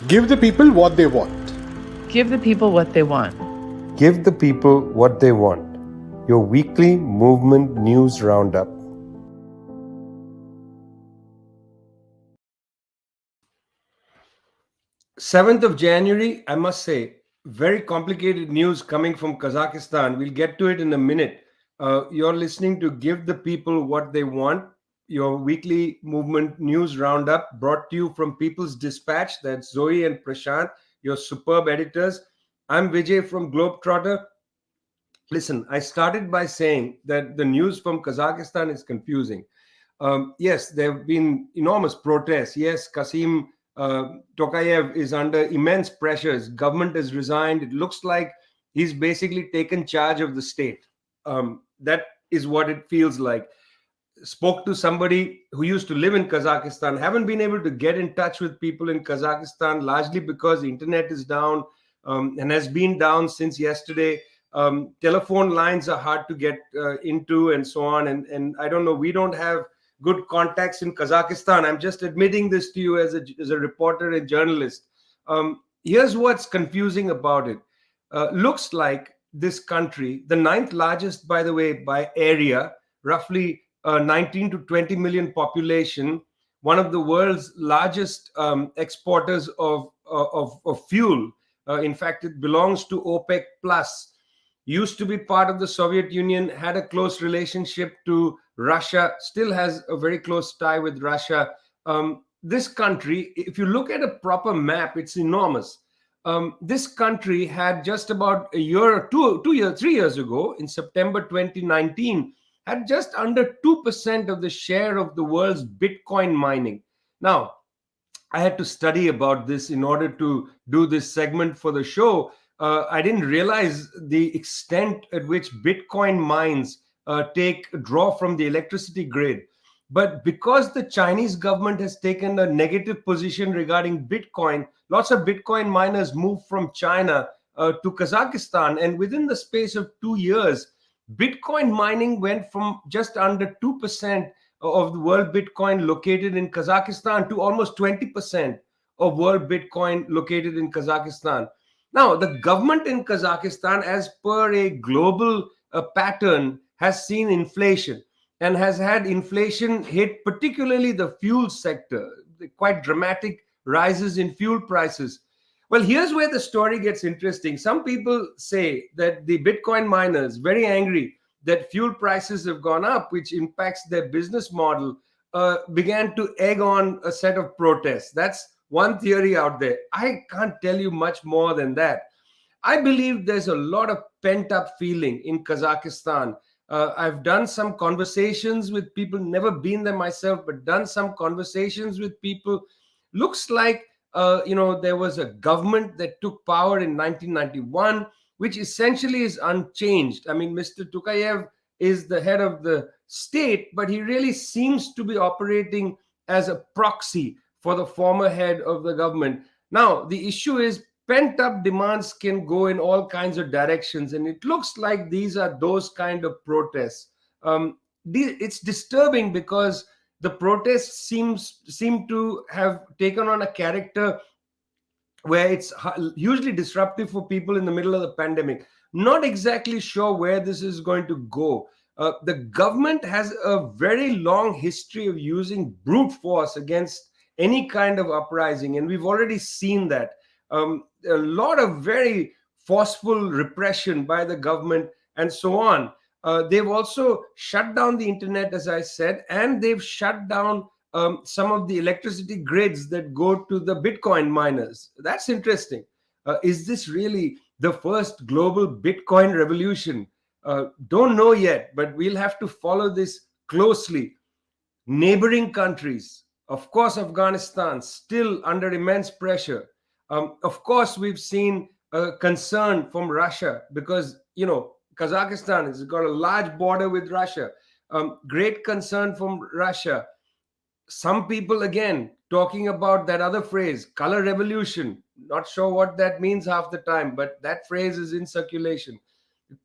Give the people what they want. Give the people what they want. Give the people what they want. Your weekly movement news roundup. January 7th, I must say, very complicated news coming from Kazakhstan. We'll get to it in a minute. You're listening to Give the People What They Want, your weekly movement news roundup brought to you from People's Dispatch. That's Zoe and Prashant, your superb editors. I'm Vijay from Globetrotter. Listen, I started by saying that the news from Kazakhstan is confusing. Yes, there have been enormous protests. Yes, Kasim Tokayev is under immense pressures. Government has resigned. It looks like he's basically taken charge of the state. That is what it feels like. Spoke to somebody who used to live in Kazakhstan, haven't been able to get in touch with people in Kazakhstan, largely because the internet is down and has been down since yesterday. Telephone lines are hard to get into and so on. And I don't know, we don't have good contacts in Kazakhstan. I'm just admitting this to you as a reporter and journalist. Here's what's confusing about it. Looks like this country, the ninth largest, by the way, by area, roughly 19 to 20 million population, one of the world's largest exporters of fuel. In fact, it belongs to OPEC Plus. Used to be part of the Soviet Union, had a close relationship to Russia, still has a very close tie with Russia. This country, if you look at a proper map, it's enormous. This country had just about a year, 3 years ago, in September 2019, had just under 2% of the share of the world's Bitcoin mining. Now, I had to study about this in order to do this segment for the show. I didn't realize the extent at which Bitcoin mines draw from the electricity grid. But because the Chinese government has taken a negative position regarding Bitcoin, lots of Bitcoin miners moved from China to Kazakhstan. And within the space of 2 years, Bitcoin mining went from just under 2% of the world Bitcoin located in Kazakhstan to almost 20% of world Bitcoin located in Kazakhstan. Now, the government in Kazakhstan, as per a global pattern, has seen inflation and has had inflation hit particularly the fuel sector, quite dramatic rises in fuel prices. Well, here's where the story gets interesting. Some people say that the Bitcoin miners, very angry that fuel prices have gone up, which impacts their business model, began to egg on a set of protests. That's one theory out there. I can't tell you much more than that. I believe there's a lot of pent up feeling in Kazakhstan. I've done some conversations with people, never been there myself, but done some conversations with people. Looks like there was a government that took power in 1991, which essentially is unchanged. I mean, Mr. Tokayev is the head of the state, but he really seems to be operating as a proxy for the former head of the government. Now, the issue is pent up demands can go in all kinds of directions, and it looks like these are those kind of protests. It's disturbing because the protests seem to have taken on a character where it's hugely disruptive for people in the middle of the pandemic. Not exactly sure where this is going to go. The government has a very long history of using brute force against any kind of uprising, and we've already seen that. A lot of very forceful repression by the government and so on. They've also shut down the internet, as I said, and they've shut down some of the electricity grids that go to the Bitcoin miners. That's interesting. Is this really the first global Bitcoin revolution? Don't know yet, but we'll have to follow this closely. Neighboring countries, of course, Afghanistan, still under immense pressure. Of course, we've seen concern from Russia because, Kazakhstan has got a large border with Russia. Great concern from Russia. Some people, again, talking about that other phrase, color revolution. Not sure what that means half the time, but that phrase is in circulation.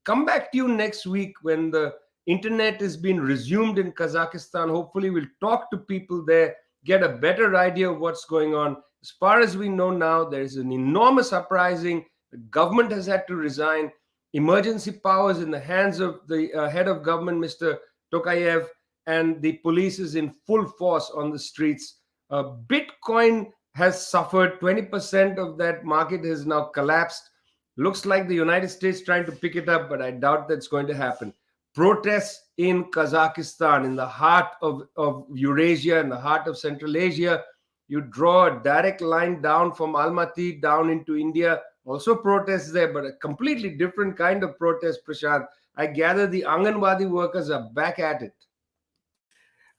Come back to you next week when the internet has been resumed in Kazakhstan. Hopefully, we'll talk to people there. get a better idea of what's going on. As far as we know now, there is an enormous uprising. The government has had to resign. Emergency powers in the hands of the head of government, Mr. Tokayev, and the police is in full force on the streets. Bitcoin has suffered. 20% of that market has now collapsed. Looks like the United States trying to pick it up, but I doubt that's going to happen. Protests in Kazakhstan, in the heart of Eurasia, in the heart of Central Asia. You draw a direct line down from Almaty down into India. Also protests there, but a completely different kind of protest, Prashant. I gather the Anganwadi workers are back at it.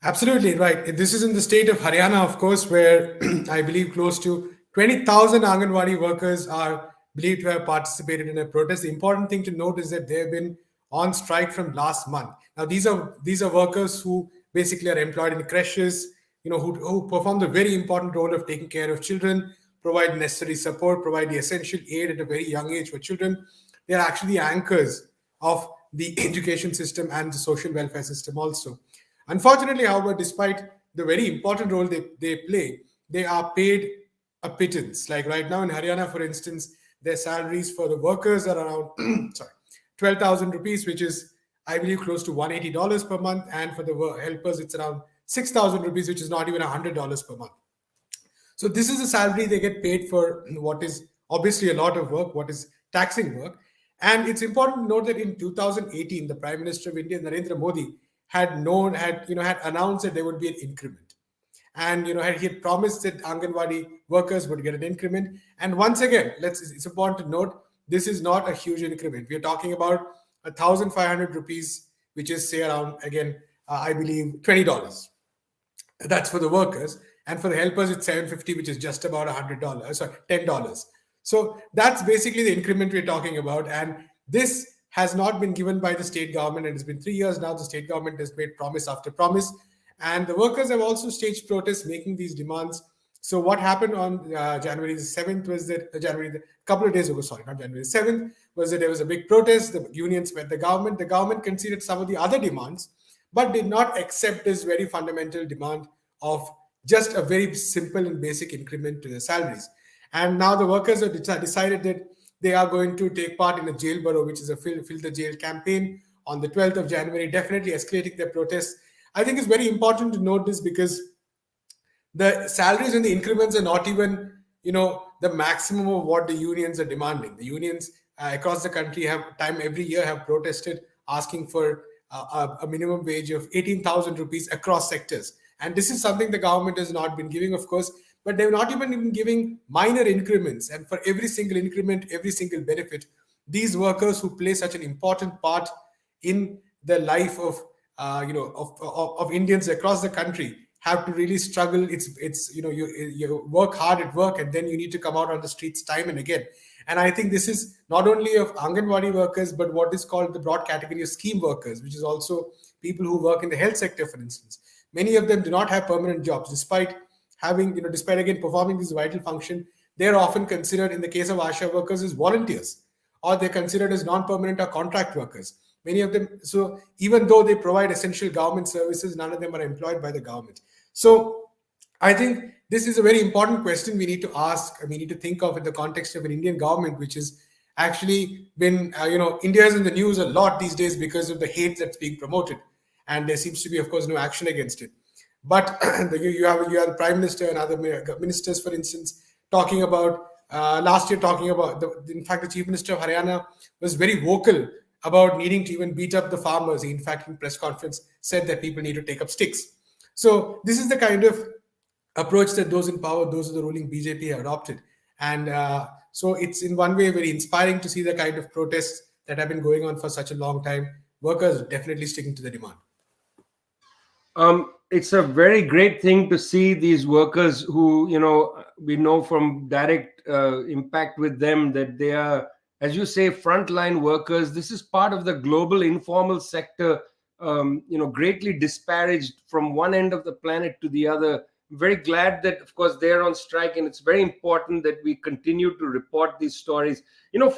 Absolutely right. This is in the state of Haryana, of course, where I believe close to 20,000 Anganwadi workers are believed to have participated in a protest. The important thing to note is that they have been on strike from last month. Now, these are workers who basically are employed in creches, who perform the very important role of taking care of children, provide necessary support, provide the essential aid at a very young age for children. They are actually anchors of the education system and the social welfare system also. Unfortunately, however, despite the very important role they play, they are paid a pittance. Like right now in Haryana, for instance, their salaries for the workers are around 12,000 rupees, which is, I believe, close to $180 per month. And for the helpers, it's around 6,000 rupees, which is not even $100 per month. So this is the salary they get paid for what is obviously a lot of work, what is taxing work. And it's important to note that in 2018, the Prime Minister of India, Narendra Modi, had announced that there would be an increment. And he had promised that Anganwadi workers would get an increment. And once again, it's important to note, this is not a huge increment. We are talking about 1,500 rupees, which is say around, again, I believe $20. That's for the workers. And for the helpers, it's $750, which is just about $10. So that's basically the increment we're talking about. And this has not been given by the state government. And it's been 3 years now. The state government has made promise after promise. And the workers have also staged protests making these demands. So what happened on January the 7th was that, a couple of days ago, sorry, not January the 7th, was that there was a big protest. The unions met the government. The government conceded some of the other demands, but did not accept this very fundamental demand of just a very simple and basic increment to their salaries. And now the workers have decided that they are going to take part in a jail burrow, which is a Fill the Jail campaign on the 12th of January, definitely escalating their protests. I think it's very important to note this because the salaries and the increments are not even, the maximum of what the unions are demanding. The unions across the country every year have protested asking for a minimum wage of 18,000 rupees across sectors. And this is something the government has not been giving, of course, but they've not even been giving minor increments. And for every single increment, every single benefit, these workers who play such an important part in the life of Indians across the country have to really struggle. It's you work hard at work and then you need to come out on the streets time and again. And I think this is not only of Anganwadi workers, but what is called the broad category of scheme workers, which is also people who work in the health sector, for instance. Many of them do not have permanent jobs, despite again performing this vital function. They're often considered, in the case of ASHA workers, as volunteers, or they're considered as non-permanent or contract workers. Many of them, so even though they provide essential government services, none of them are employed by the government. So I think this is a very important question we need to ask, and we need to think of in the context of an Indian government, which has actually been, India is in the news a lot these days because of the hate that's being promoted. And there seems to be, of course, no action against it. But you have the Prime Minister and other ministers, for instance, talking about, last year talking about, in fact, the Chief Minister of Haryana was very vocal about needing to even beat up the farmers. He, in fact, in press conference, said that people need to take up sticks. So this is the kind of approach that those in power, those of the ruling BJP, have adopted. And so it's in one way very inspiring to see the kind of protests that have been going on for such a long time. Workers definitely sticking to the demand. It's a very great thing to see these workers who, we know from direct impact with them that they are, as you say, frontline workers. This is part of the global informal sector, greatly disparaged from one end of the planet to the other. I'm very glad that, of course, they're on strike, and it's very important that we continue to report these stories.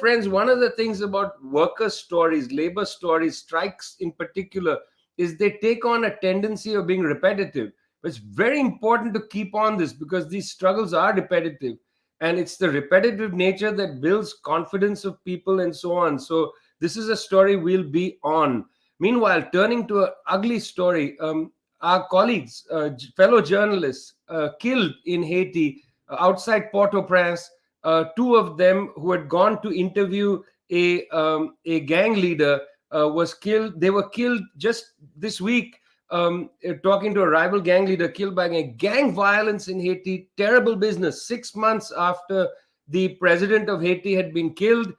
Friends, one of the things about worker stories, labor stories, strikes in particular, is they take on a tendency of being repetitive. But it's very important to keep on this because these struggles are repetitive, and it's the repetitive nature that builds confidence of people and so on. So this is a story we'll be on. Meanwhile, turning to an ugly story, our colleagues, fellow journalists, killed in Haiti outside Port-au-Prince. Two of them who had gone to interview a gang leader was killed. They were killed just this week. Talking to a rival gang leader, killed by gang violence in Haiti. Terrible business. 6 months after the president of Haiti had been killed.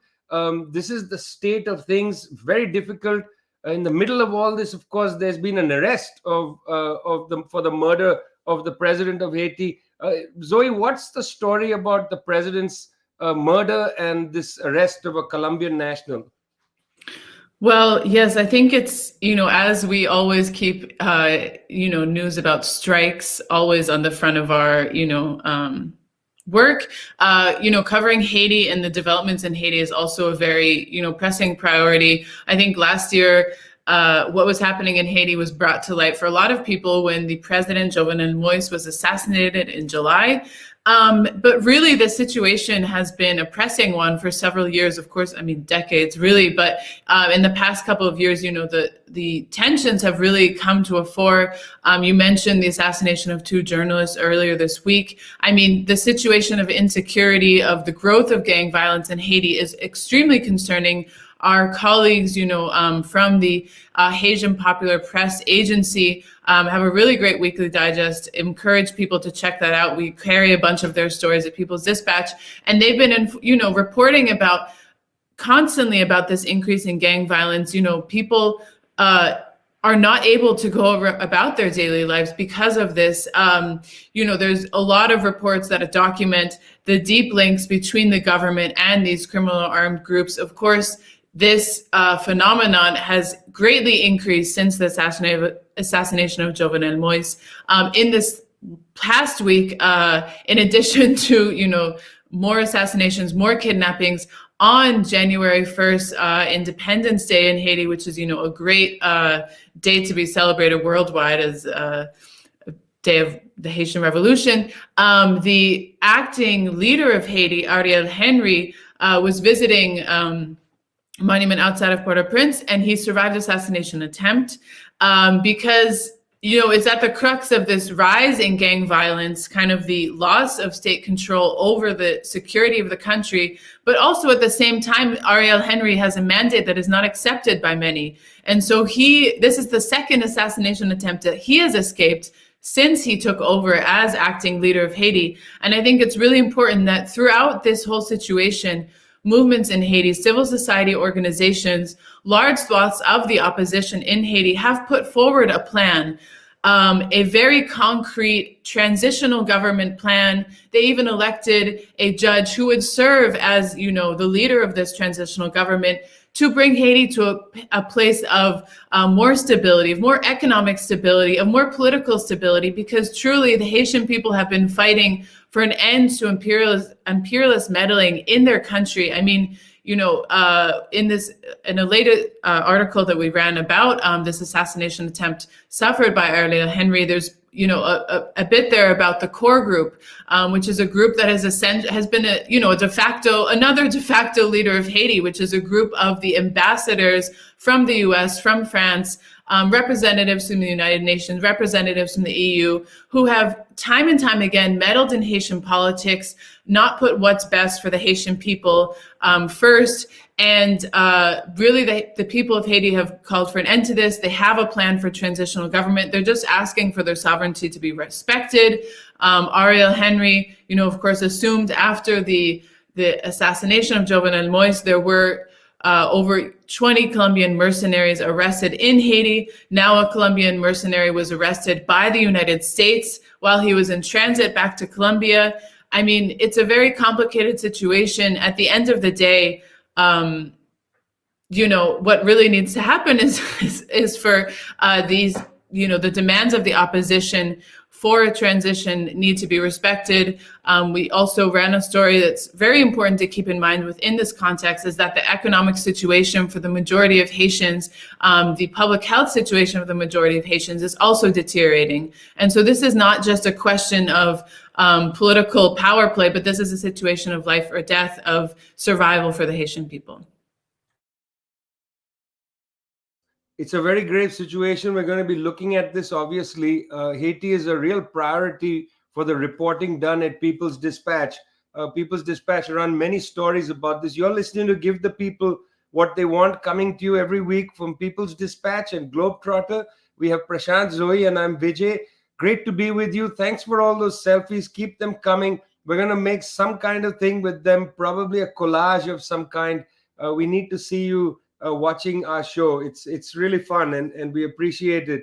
This is the state of things. Very difficult. In the middle of all this, of course, there's been an arrest for the murder of the president of Haiti. Zoe, what's the story about the president's murder and this arrest of a Colombian national? Well, yes, I think it's, as we always keep, news about strikes always on the front of our, work, covering Haiti and the developments in Haiti is also a very, pressing priority. I think last year, what was happening in Haiti was brought to light for a lot of people when the president, Jovenel Moïse, was assassinated in July. But really, the situation has been a pressing one for several years, of course, decades, really. But in the past couple of years, the tensions have really come to a fore. You mentioned the assassination of two journalists earlier this week. The situation of insecurity, of the growth of gang violence in Haiti is extremely concerning. Our colleagues, from the Haitian Popular Press Agency have a really great weekly digest. Encourage people to check that out. We carry a bunch of their stories at People's Dispatch, and they've been, reporting constantly about this increase in gang violence. People are not able to go about their daily lives because of this. There's a lot of reports that document the deep links between the government and these criminal armed groups. Of course, this phenomenon has greatly increased since the assassination of Jovenel Moïse. In this past week, in addition to, more assassinations, more kidnappings, on January 1st, Independence Day in Haiti, which is, a great day to be celebrated worldwide as a day of the Haitian Revolution, the acting leader of Haiti, Ariel Henry, was visiting monument outside of Port-au-Prince, and he survived assassination attempt because, it's at the crux of this rise in gang violence, kind of the loss of state control over the security of the country. But also at the same time, Ariel Henry has a mandate that is not accepted by many. And so this is the second assassination attempt that he has escaped since he took over as acting leader of Haiti. And I think it's really important that throughout this whole situation, movements in Haiti, civil society organizations, large swaths of the opposition in Haiti have put forward a plan, a very concrete transitional government plan. They even elected a judge who would serve as, the leader of this transitional government to bring Haiti to a place of more stability, of more economic stability, of more political stability, because truly the Haitian people have been fighting for an end to imperialist meddling in their country. In a later article that we ran about this assassination attempt suffered by Ariel Henry, there's a bit there about the core group, which is a group that has been another de facto leader of Haiti, which is a group of the ambassadors from the US, from France, representatives from the United Nations, representatives from the EU, who have time and time again meddled in Haitian politics, not put what's best for the Haitian people first. And really, the people of Haiti have called for an end to this. They have a plan for transitional government. They're just asking for their sovereignty to be respected. Ariel Henry, of course, assumed after the assassination of Jovenel Moïse, there were over 20 Colombian mercenaries arrested in Haiti. Now a Colombian mercenary was arrested by the United States while he was in transit back to Colombia. It's a very complicated situation. At the end of the day, what really needs to happen is for these the demands of the opposition for a transition need to be respected. We also ran a story that's very important to keep in mind within this context, is that the economic situation for the majority of Haitians, the public health situation of the majority of Haitians is also deteriorating. And so this is not just a question of political power play, but this is a situation of life or death, of survival for the Haitian people. It's a very grave situation. We're going to be looking at this. Obviously, Haiti is a real priority for the reporting done at People's Dispatch. People's Dispatch run many stories about this. You're listening to Give the People What They Want, coming to you every week from People's Dispatch and Globetrotter. We have Prasanth, Zoe, and I'm Vijay. Great to be with you. Thanks for all those selfies. Keep them coming. We're going to make some kind of thing with them, probably a collage of some kind. We need to see you watching our show. It's really fun, and we appreciate it.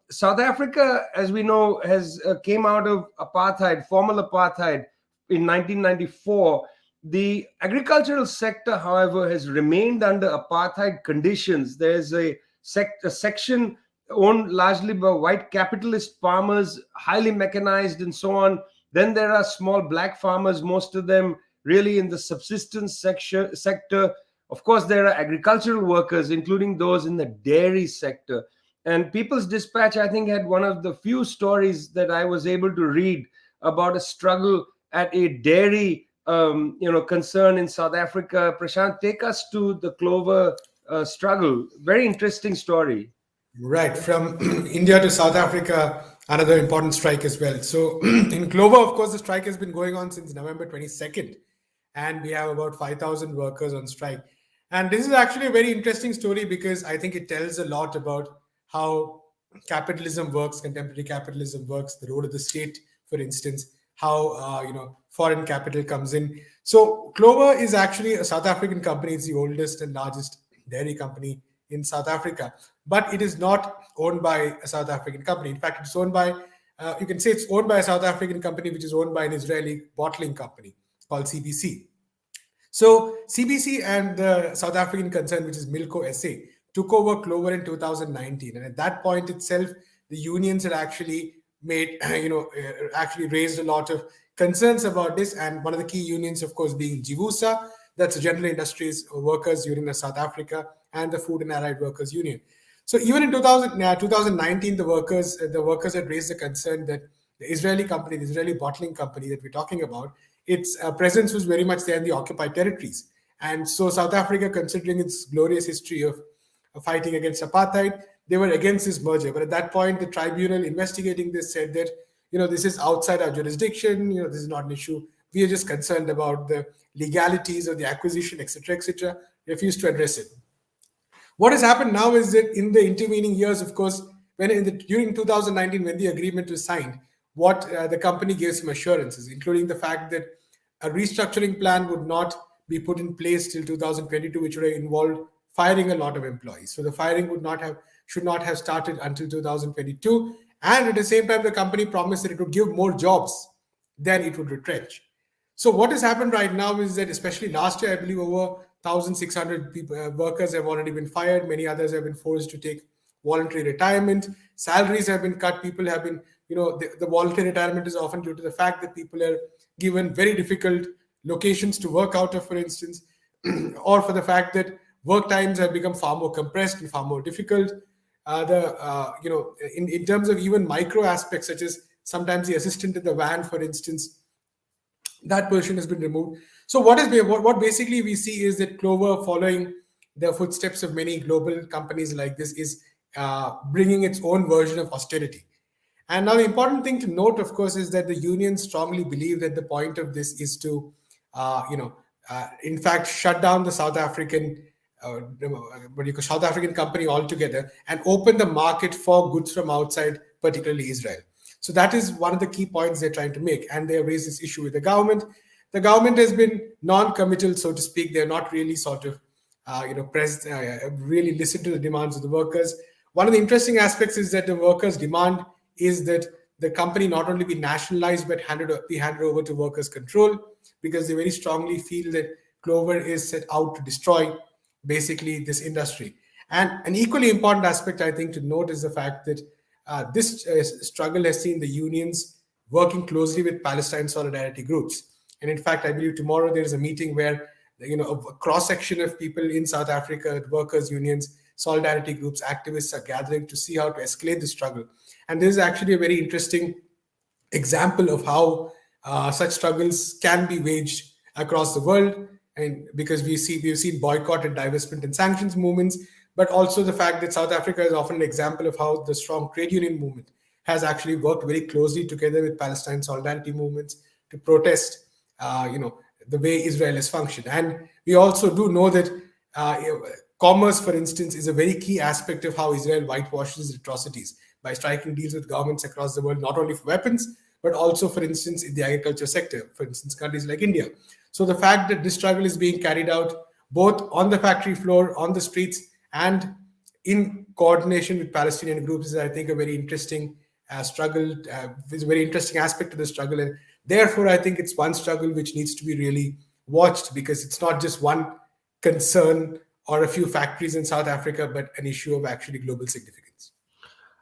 South Africa, as we know, has came out of apartheid, formal apartheid, in 1994. The agricultural sector, however, has remained under apartheid conditions. There's a section owned largely by white capitalist farmers, highly mechanized and so on. Then there are small black farmers, most of them really in the subsistence sector. Of course, there are agricultural workers, including those in the dairy sector. And People's Dispatch, I think, had one of the few stories that I was able to read about a struggle at a dairy concern in South Africa. Prashant, take us to the Clover struggle. Very interesting story. Right. From India to South Africa, another important strike as well. So in Clover, of course, the strike has been going on since November 22nd. And we have about 5,000 workers on strike. And this is actually a very interesting story because I think it tells a lot about how capitalism works, contemporary capitalism works, the role of the state, for instance, how foreign capital comes in. So Clover is actually a South African company. It's the oldest and largest dairy company in South Africa, but it is not owned by a South African company. In fact, it's owned by, you can say it's owned by a South African company, which is owned by an Israeli bottling company called CBC. So CBC and the South African concern, which is Milco SA, took over Clover in 2019. And at that point itself, the unions had actually made, actually raised a lot of concerns about this. And one of the key unions, of course, being Jivusa, that's the General Industries Workers Union of South Africa, and the Food and Allied Workers Union. So even in 2019, the workers had raised the concern that the Israeli company, the Israeli bottling company that we're talking about, its presence was very much there in the occupied territories. And so South Africa, considering its glorious history of fighting against apartheid, they were against this merger. But at that point, the tribunal investigating this said that, this is outside our jurisdiction, this is not an issue. We are just concerned about the legalities of the acquisition, etc., etc., refused to address it. What has happened now is that in the intervening years, of course, during 2019, when the agreement was signed, what the company gave some assurances, including the fact that a restructuring plan would not be put in place till 2022, which would have involved firing a lot of employees. So the firing should not have started until 2022. And at the same time, the company promised that it would give more jobs than it would retrench. So what has happened right now is that, especially last year, I believe over 1,600 workers have already been fired. Many others have been forced to take voluntary retirement. Salaries have been cut. People have been, the voluntary retirement is often due to the fact that people are given very difficult locations to work out of, for instance, or for the fact that work times have become far more compressed and far more difficult. In terms of even micro aspects, such as sometimes the assistant in the van, for instance, that position has been removed. So what basically we see is that Clover, following the footsteps of many global companies like this, is bringing its own version of austerity. And now the important thing to note, of course, is that the unions strongly believe that the point of this is to, in fact, shut down the South African company altogether and open the market for goods from outside, particularly Israel. So that is one of the key points they're trying to make. And they have raised this issue with the government. The government has been non-committal, so to speak. They're not really really listened to the demands of the workers. One of the interesting aspects is that the workers' demand is that the company not only be nationalized, but be handed over to workers' control, because they very strongly feel that Clover is set out to destroy basically this industry. And an equally important aspect, I think, to note is the fact that this struggle has seen the unions working closely with Palestine solidarity groups. And in fact, I believe tomorrow there is a meeting where a cross-section of people in South Africa, workers' unions, solidarity groups, activists are gathering to see how to escalate the struggle. And this is actually a very interesting example of how such struggles can be waged across the world. And because we've seen boycott and divestment and sanctions movements, but also the fact that South Africa is often an example of how the strong trade union movement has actually worked very closely together with Palestine solidarity movements to protest, the way Israel has functioned. And we also do know that commerce, for instance, is a very key aspect of how Israel whitewashes atrocities by striking deals with governments across the world, not only for weapons, but also, for instance, in the agriculture sector, for instance, countries like India. So the fact that this struggle is being carried out both on the factory floor, on the streets, and in coordination with Palestinian groups is, I think, a very interesting struggle, is a very interesting aspect of the struggle. And therefore, I think it's one struggle which needs to be really watched, because it's not just one concern or a few factories in South Africa, but an issue of actually global significance.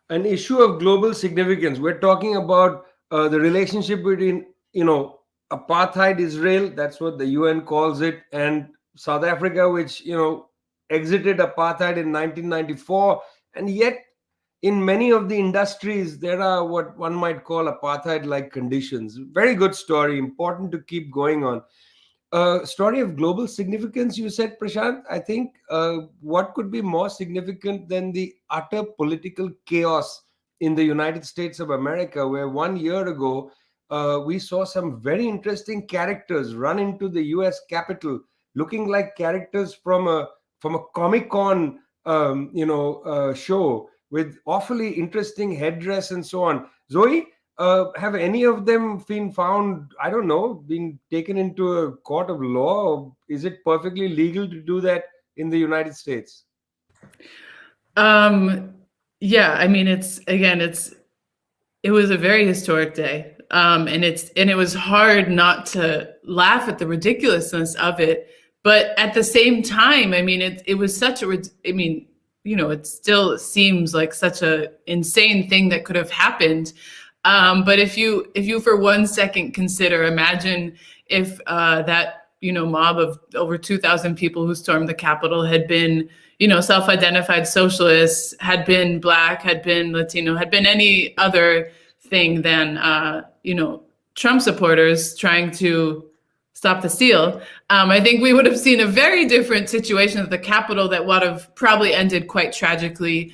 An issue of global significance. We're talking about the relationship between, apartheid Israel, that's what the UN calls it, and South Africa, which, exited apartheid in 1994. And yet, in many of the industries, there are what one might call apartheid-like conditions. Very good story, important to keep going on. Story of global significance, you said, Prashant. I think what could be more significant than the utter political chaos in the United States of America, where 1 year ago, we saw some very interesting characters run into the US Capitol, looking like characters from a Comic-Con, show, with awfully interesting headdress and so on. Zoe, have any of them been found, I don't know, being taken into a court of law? Or is it perfectly legal to do that in the United States? Yeah, I mean, it was a very historic day. And it was hard not to laugh at the ridiculousness of it. But at the same time, I mean, it was such it still seems like such a insane thing that could have happened. But if you for 1 second imagine if that mob of over 2,000 people who stormed the Capitol had been self-identified socialists, had been Black, had been Latino, had been any other thing than Trump supporters trying to stop the steal, I think we would have seen a very different situation at the Capitol that would have probably ended quite tragically,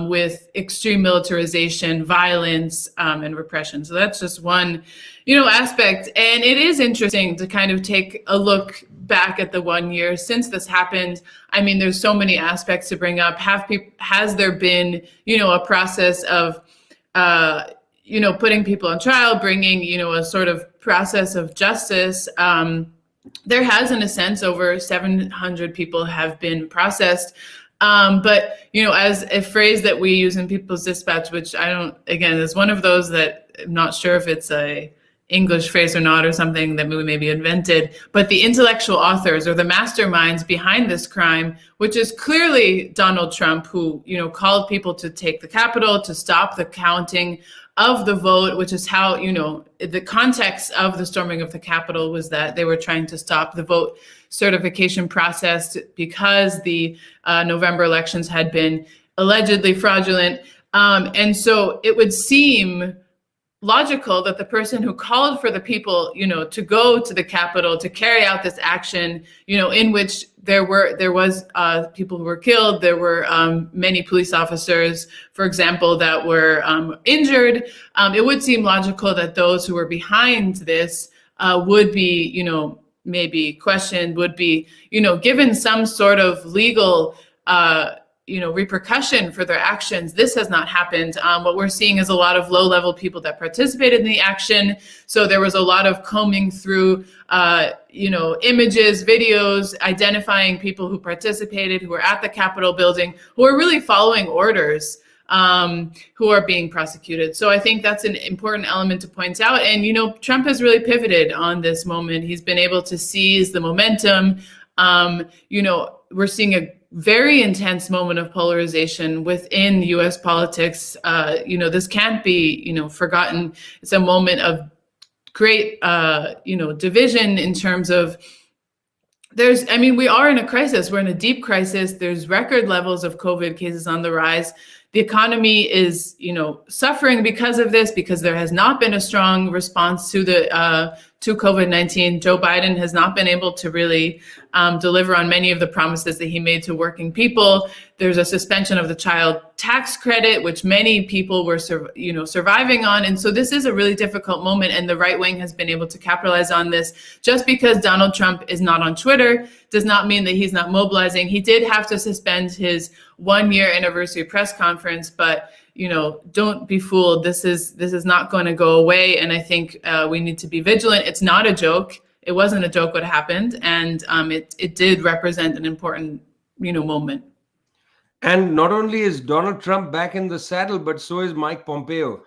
with extreme militarization, violence, and repression. So that's just one, aspect. And it is interesting to kind of take a look back at the 1 year since this happened. I mean, there's so many aspects to bring up. Has there been, a process of, putting people on trial, bringing, a sort of process of justice? There has, in a sense, over 700 people have been processed. But, as a phrase that we use in People's Dispatch, which is one of those that I'm not sure if it's a English phrase or not, or something that we maybe invented, but the intellectual authors or the masterminds behind this crime, which is clearly Donald Trump, who, called people to take the Capitol, to stop the counting of the vote, which is how, the context of the storming of the Capitol was that they were trying to stop the vote certification process because the November elections had been allegedly fraudulent. And so it would seem logical that the person who called for the people, to go to the Capitol to carry out this action, in which there was people who were killed, there were many police officers, for example, that were injured. It would seem logical that those who were behind this would be, maybe questioned, would be, given some sort of legal repercussion for their actions. This has not happened. What we're seeing is a lot of low-level people that participated in the action. So there was a lot of combing through, images, videos, identifying people who participated, who were at the Capitol building, who are really following orders, who are being prosecuted. So I think that's an important element to point out. And, Trump has really pivoted on this moment. He's been able to seize the momentum. We're seeing a very intense moment of polarization within U.S. politics. This can't be, forgotten. It's a moment of great, division in terms of we are in a crisis. We're in a deep crisis. There's record levels of COVID cases on the rise. The economy is, suffering because of this, because there has not been a strong response to to COVID-19. Joe Biden has not been able to really deliver on many of the promises that he made to working people. There's a suspension of the child tax credit, which many people were, surviving on. And so this is a really difficult moment, and the right wing has been able to capitalize on this. Just because Donald Trump is not on Twitter does not mean that he's not mobilizing. He did have to suspend his 1-year anniversary press conference, but don't be fooled. This is not going to go away, and I think we need to be vigilant. It's not a joke. It wasn't a joke what happened, and it did represent an important moment. And not only is Donald Trump back in the saddle, but so is Mike Pompeo,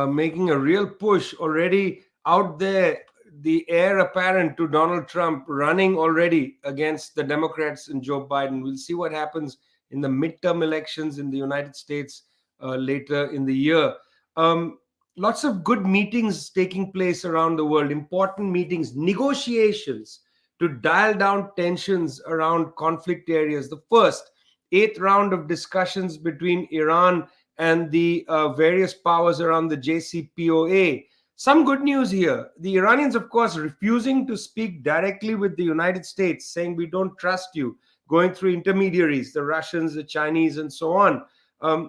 making a real push already out there. The heir apparent to Donald Trump running already against the Democrats and Joe Biden. We'll see what happens in the midterm elections in the United States later in the year. Lots of good meetings taking place around the world, important meetings, negotiations to dial down tensions around conflict areas. The first 8th round of discussions between Iran and the various powers around the JCPOA. Some good news here. The Iranians, of course, refusing to speak directly with the United States, saying we don't trust you, going through intermediaries, the Russians, the Chinese, and so on.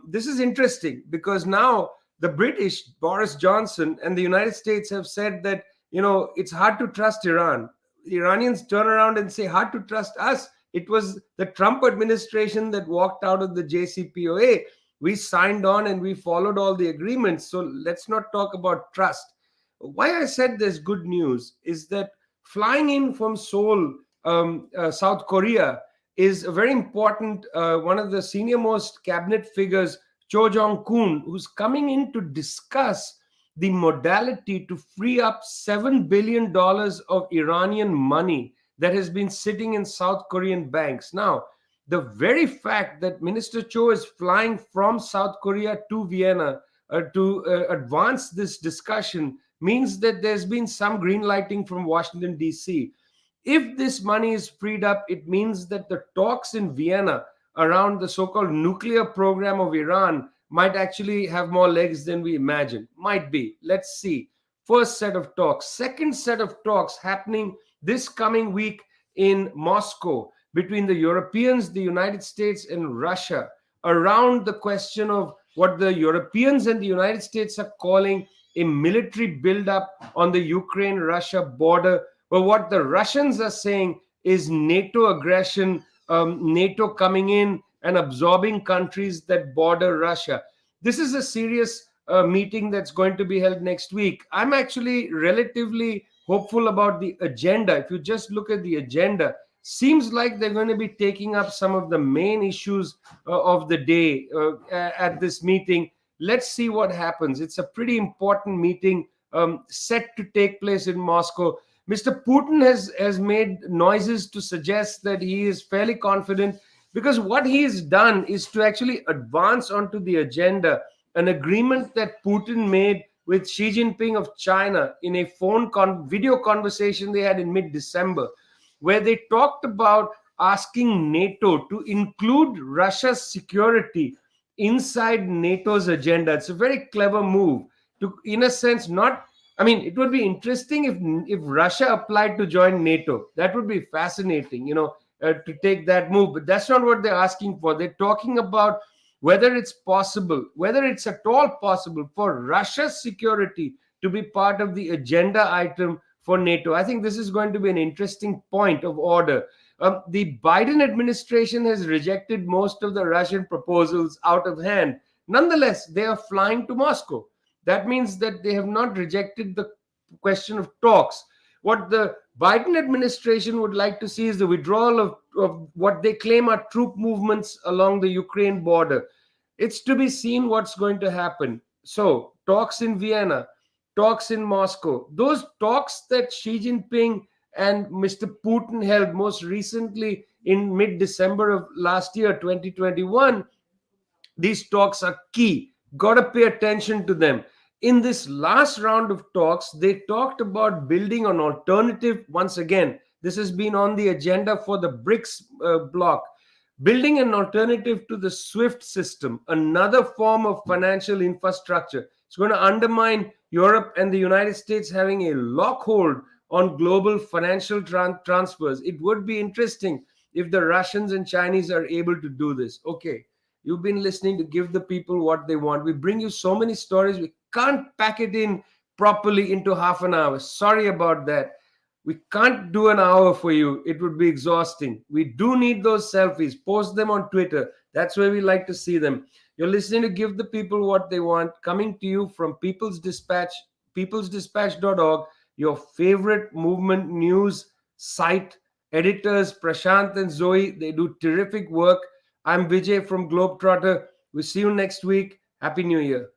This is interesting because now the British, Boris Johnson, and the United States have said that, it's hard to trust Iran. The Iranians turn around and say, hard to trust us. It was the Trump administration that walked out of the JCPOA. We signed on and we followed all the agreements. So let's not talk about trust. Why I said there's good news is that flying in from Seoul, South Korea, is a very important, one of the senior most cabinet figures, Cho Jong-kun, who's coming in to discuss the modality to free up $7 billion of Iranian money that has been sitting in South Korean banks. Now, the very fact that Minister Cho is flying from South Korea to Vienna to advance this discussion means that there's been some green lighting from Washington, D.C. If this money is freed up, it means that the talks in Vienna around the so-called nuclear program of Iran might actually have more legs than we imagine. Might be. Let's see. First set of talks. Second set of talks happening this coming week in Moscow between the Europeans, the United States, and Russia around the question of what the Europeans and the United States are calling a military buildup on the Ukraine-Russia border. But what the Russians are saying is NATO aggression, NATO coming in and absorbing countries that border Russia. This is a serious meeting that's going to be held next week. I'm actually relatively hopeful about the agenda. If you just look at the agenda, seems like they're going to be taking up some of the main issues of the day at this meeting. Let's see what happens. It's a pretty important meeting set to take place in Moscow. Mr. Putin has made noises to suggest that he is fairly confident because what he has done is to actually advance onto the agenda an agreement that Putin made with Xi Jinping of China in a video conversation they had in mid-December, where they talked about asking NATO to include Russia's security inside NATO's agenda. It's a very clever move to, in a sense, it would be interesting if Russia applied to join NATO. That would be fascinating, to take that move. But that's not what they're asking for. They're talking about whether it's at all possible for Russia's security to be part of the agenda item for NATO. I think this is going to be an interesting point of order. The Biden administration has rejected most of the Russian proposals out of hand. Nonetheless, they are flying to Moscow. That means that they have not rejected the question of talks. What the Biden administration would like to see is the withdrawal of what they claim are troop movements along the Ukraine border. It's to be seen what's going to happen. So, talks in Vienna, talks in Moscow, those talks that Xi Jinping and Mr. Putin held most recently in mid-December of last year, 2021. These talks are key. Got to pay attention to them. In this last round of talks, they talked about building an alternative. Once again, this has been on the agenda for the BRICS bloc. Building an alternative to the SWIFT system, another form of financial infrastructure. It's going to undermine Europe and the United States having a lockhold on global financial transfers. It would be interesting if the Russians and Chinese are able to do this. Okay, you've been listening to Give the People What They Want. We bring you so many stories. We can't pack it in properly into half an hour. Sorry about that. We can't do an hour for you. It would be exhausting. We do need those selfies. Post them on Twitter. That's where we like to see them. You're listening to Give the People What They Want, coming to you from People's Dispatch, peoplesdispatch.org, your favorite movement news site. Editors Prashant and Zoe, they do terrific work. I'm Vijay from Globetrotter. We'll see you next week. Happy New Year.